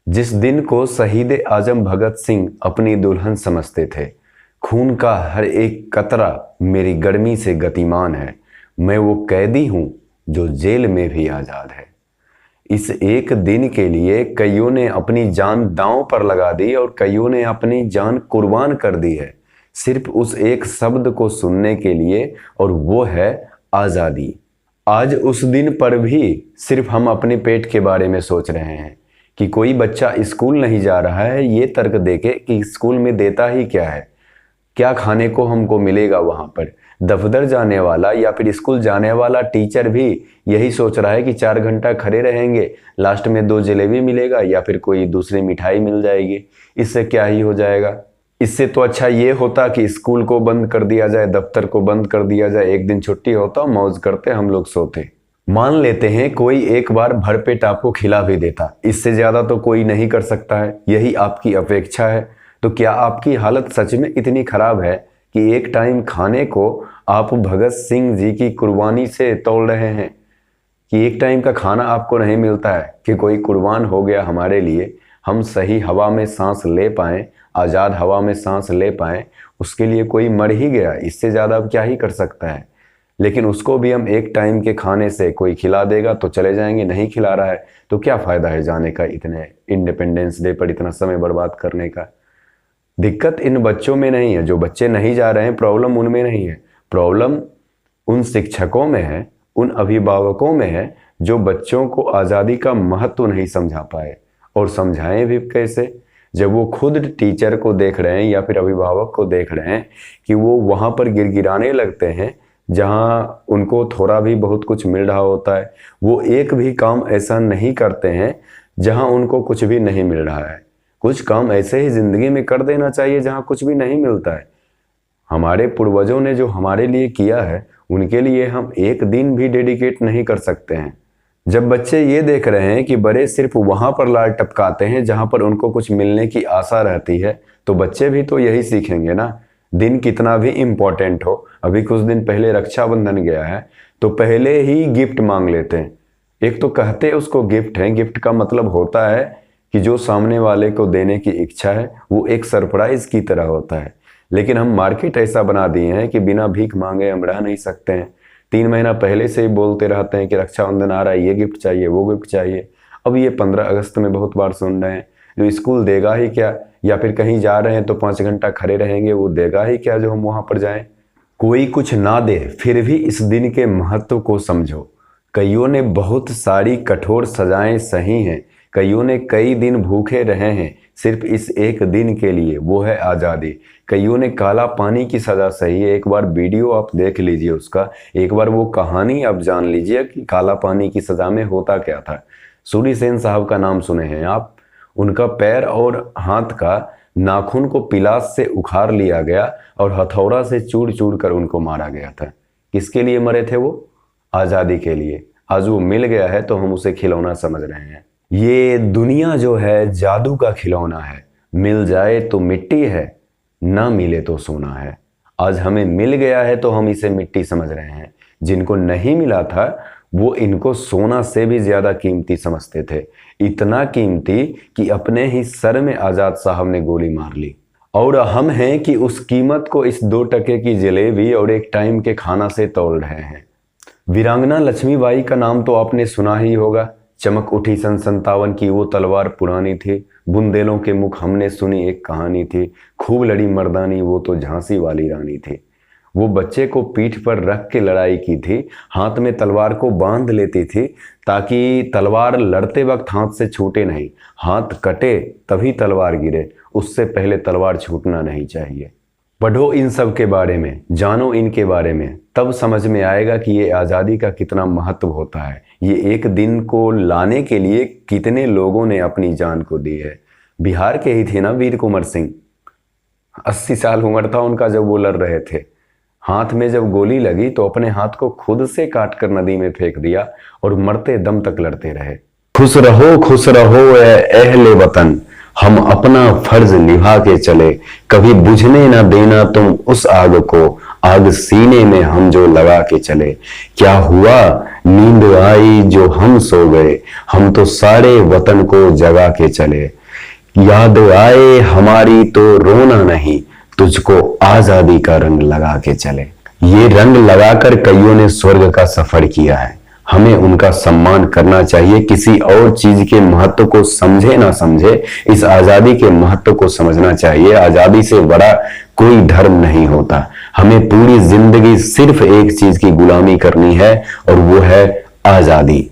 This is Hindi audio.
जिस दिन को शहीद आजम भगत सिंह अपनी दुल्हन समझते थे। खून का हर एक कतरा मेरी गर्मी से गतिमान है। मैं वो कैदी हूं जो जेल में भी आजाद है। इस एक दिन के लिए कईयों ने अपनी जान दांव पर लगा दी और कईयों ने अपनी जान कुर्बान कर दी है, सिर्फ उस एक शब्द को सुनने के लिए, और वो है आज़ादी। आज उस दिन पर भी सिर्फ हम अपने पेट के बारे में सोच रहे हैं कि कोई बच्चा स्कूल नहीं जा रहा है ये तर्क देके कि स्कूल में देता ही क्या है, क्या खाने को हमको मिलेगा वहां पर। दफ्तर जाने वाला या फिर स्कूल जाने वाला टीचर भी यही सोच रहा है कि 4 घंटा खड़े रहेंगे, लास्ट में 2 जलेबी मिलेगा या फिर कोई दूसरी मिठाई मिल जाएगी, इससे क्या ही हो जाएगा। इससे तो अच्छा ये होता कि स्कूल को बंद कर दिया जाए, दफ्तर को बंद कर दिया जाए, एक दिन छुट्टी होता, मौज करते हम लोग सोते। मान लेते हैं कोई एक बार भरपेट आपको खिला भी देता, इससे ज्यादा तो कोई नहीं कर सकता है, यही आपकी अपेक्षा है। तो क्या आपकी हालत सच में इतनी खराब है कि एक टाइम खाने को आप भगत सिंह जी की कुर्बानी से तोल रहे हैं, कि एक टाइम का खाना आपको नहीं मिलता है कि कोई कुर्बान हो गया हमारे लिए, हम सही हवा में सांस ले पाएं, आज़ाद हवा में सांस ले पाएं, उसके लिए कोई मर ही गया, इससे ज़्यादा अब क्या ही कर सकता है। लेकिन उसको भी हम एक टाइम के खाने से कोई खिला देगा तो चले जाएंगे, नहीं खिला रहा है तो क्या फ़ायदा है जाने का, इतने इंडिपेंडेंस डे पर इतना समय बर्बाद करने का। दिक्कत इन बच्चों में नहीं है, जो बच्चे नहीं जा रहे हैं प्रॉब्लम उनमें नहीं है, प्रॉब्लम उन शिक्षकों में है, उन अभिभावकों में है जो बच्चों को आज़ादी का महत्व नहीं समझा पाए। और समझाएं भी कैसे, जब वो खुद टीचर को देख रहे हैं या फिर अभिभावक को देख रहे हैं कि वो वहाँ पर गिड़गिड़ाने लगते हैं जहाँ उनको थोड़ा भी बहुत कुछ मिल रहा होता है। वो एक भी काम ऐसा नहीं करते हैं जहाँ उनको कुछ भी नहीं मिल रहा है। कुछ काम ऐसे ही जिंदगी में कर देना चाहिए जहाँ कुछ भी नहीं मिलता है। हमारे पूर्वजों ने जो हमारे लिए किया है उनके लिए हम एक दिन भी डेडिकेट नहीं कर सकते हैं। जब बच्चे ये देख रहे हैं कि बड़े सिर्फ वहां पर लाल टपकाते हैं जहां पर उनको कुछ मिलने की आशा रहती है, तो बच्चे भी तो यही सीखेंगे ना। दिन कितना भी इम्पोर्टेंट हो, अभी कुछ दिन पहले रक्षाबंधन गया है तो पहले ही गिफ्ट मांग लेते हैं। एक तो कहते उसको गिफ्ट है, गिफ्ट का मतलब होता है कि जो सामने वाले को देने की इच्छा है वो एक सरप्राइज की तरह होता है। लेकिन हम मार्केट ऐसा बना दिए हैं कि बिना भीख मांगे हम रह नहीं सकते हैं। 3 महीना पहले से ही बोलते रहते हैं कि रक्षाबंधन आ रहा है, ये गिफ्ट चाहिए, वो गिफ्ट चाहिए। अब ये 15 अगस्त में बहुत बार सुन रहे हैं, जो स्कूल देगा ही क्या, या फिर कहीं जा रहे हैं तो 5 घंटा खड़े रहेंगे, वो देगा ही क्या जो हम वहां पर जाएं। कोई कुछ ना दे फिर भी इस दिन के महत्व को समझो। कईयों ने बहुत सारी कठोर सजाएं सही हैं, कईयों ने कई दिन भूखे रहे हैं सिर्फ इस एक दिन के लिए, वो है आज़ादी। कईयों ने काला पानी की सज़ा सही है, एक बार वीडियो आप देख लीजिए उसका, एक बार वो कहानी आप जान लीजिए कि काला पानी की सज़ा में होता क्या था। सूरी सेन साहब का नाम सुने हैं आप, उनका पैर और हाथ का नाखून को पिलास से उखाड़ लिया गया और हथौड़ा से चूर चूर कर उनको मारा गया था। किसके लिए मरे थे वो? आज़ादी के लिए। आज वो मिल गया है तो हम उसे खिलौना समझ रहे हैं। ये दुनिया जो है जादू का खिलौना है, मिल जाए तो मिट्टी है, ना मिले तो सोना है। आज हमें मिल गया है तो हम इसे मिट्टी समझ रहे हैं, जिनको नहीं मिला था वो इनको सोना से भी ज्यादा कीमती समझते थे। इतना कीमती कि अपने ही सर में आजाद साहब ने गोली मार ली। और हम हैं कि उस कीमत को इस 2 टके की जलेबी और एक टाइम के खाना से तौल रहे हैं। वीरांगना लक्ष्मीबाई का नाम तो आपने सुना ही होगा। चमक उठी सन 57 की वो तलवार पुरानी थी, बुंदेलों के मुख हमने सुनी एक कहानी थी, खूब लड़ी मर्दानी वो तो झांसी वाली रानी थी। वो बच्चे को पीठ पर रख के लड़ाई की थी, हाथ में तलवार को बांध लेती थी ताकि तलवार लड़ते वक्त हाथ से छूटे नहीं, हाथ कटे तभी तलवार गिरे, उससे पहले तलवार छूटना नहीं चाहिए। पढ़ो इन सब के बारे में, जानो इनके बारे में, तब समझ में आएगा कि ये आज़ादी का कितना महत्व होता है। ये एक दिन को लाने के लिए कितने लोगों ने अपनी जान को दी है। बिहार के ही थे ना वीर कुंवर सिंह, 80 साल उम्र था उनका जब वो लड़ रहे थे। हाथ में जब गोली लगी तो अपने हाथ को खुद से काट कर नदी में फेंक दिया और मरते दम तक लड़ते रहे। खुश रहो ए अहले वतन, हम अपना फर्ज निभा के चले, कभी बुझने ना देना तुम उस आग को, आग सीने में हम जो लगा के चले। क्या हुआ, नींद आई जो हम सो गए, हम तो सारे वतन को जगा के चले। याद आए हमारी तो रोना नहीं, तुझको आजादी का रंग लगा के चले। ये रंग लगाकर कईयों ने स्वर्ग का सफर किया है, हमें उनका सम्मान करना चाहिए। किसी और चीज के महत्व को समझे ना समझे, इस आजादी के महत्व को समझना चाहिए। आजादी से बड़ा कोई धर्म नहीं होता। हमें पूरी जिंदगी सिर्फ एक चीज की गुलामी करनी है और वो है आजादी।